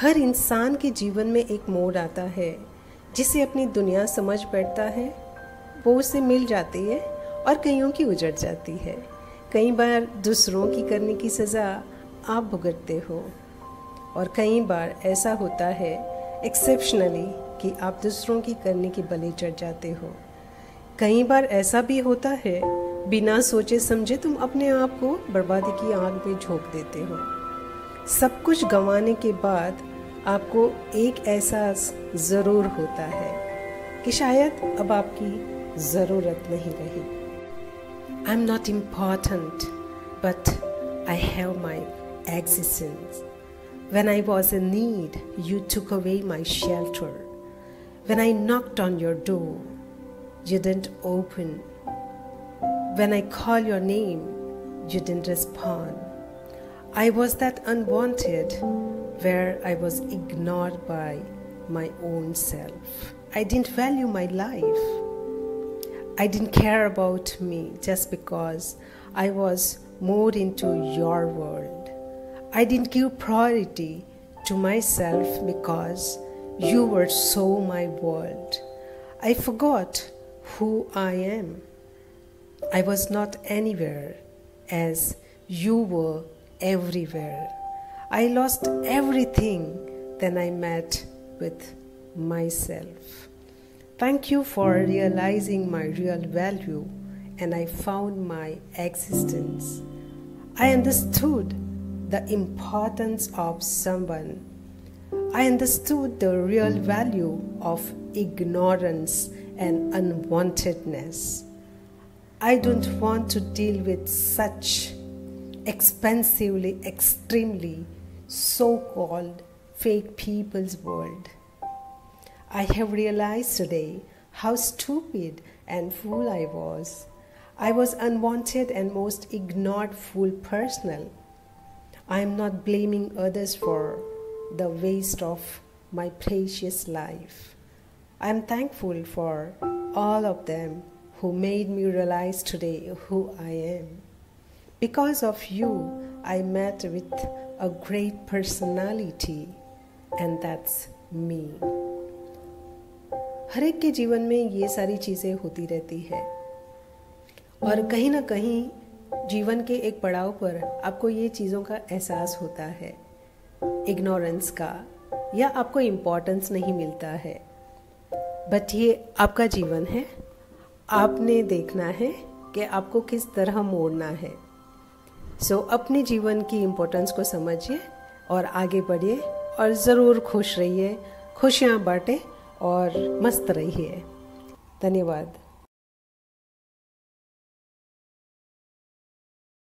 हर इंसान के जीवन में एक मोड़ आता है जिसे अपनी दुनिया समझ बैठता है, वो उसे मिल जाती है और कईयों की उजड़ जाती है। कई बार दूसरों की करने की सज़ा आप भुगतते हो और कई बार ऐसा होता है एक्सेप्शनली कि आप दूसरों की करने की बलि चढ़ जाते हो। कई बार ऐसा भी होता है बिना सोचे समझे तुम अपने आप को बर्बादी की आग में झोंक देते हो। सब कुछ गंवाने के बाद आपको एक एहसास ज़रूर होता है कि शायद अब आपकी ज़रूरत नहीं रही। I am not important but I have my existence. When I was in need, you took away my shelter. When I knocked on your door, you didn't open. When I called your name, you didn't respond. I was that unwanted where I was ignored by my own self. I didn't value my life. I didn't care about me just because I was more into your world. I didn't give priority to myself because you were so my world. I forgot who I am. I was not anywhere as you were everywhere. I lost everything, then I met with myself. Thank you for realizing my real value, and I found my existence. I understood the importance of someone. I understood the real value of ignorance and unwantedness. I don't want to deal with such extremely so-called fake people's world. I have realized today how stupid and fool I was. I was unwanted and most ignored fool personal. I am not blaming others for the waste of my precious life. I am thankful for all of them who made me realize today who I am. Because of you, I met with a great personality, and that's me. हर एक के जीवन में ये सारी चीज़ें होती रहती है और कहीं ना कहीं जीवन के एक पड़ाव पर आपको ये चीज़ों का एहसास होता है, इग्नोरेंस का, या आपको इम्पोर्टेंस नहीं मिलता है। बट ये आपका जीवन है, आपने देखना है कि आपको किस तरह मोड़ना है। सो अपने जीवन की इम्पोर्टेंस को समझिए और आगे बढ़िए और ज़रूर खुश रहिए, खुशियाँ बांटें और मस्त रहिए। धन्यवाद।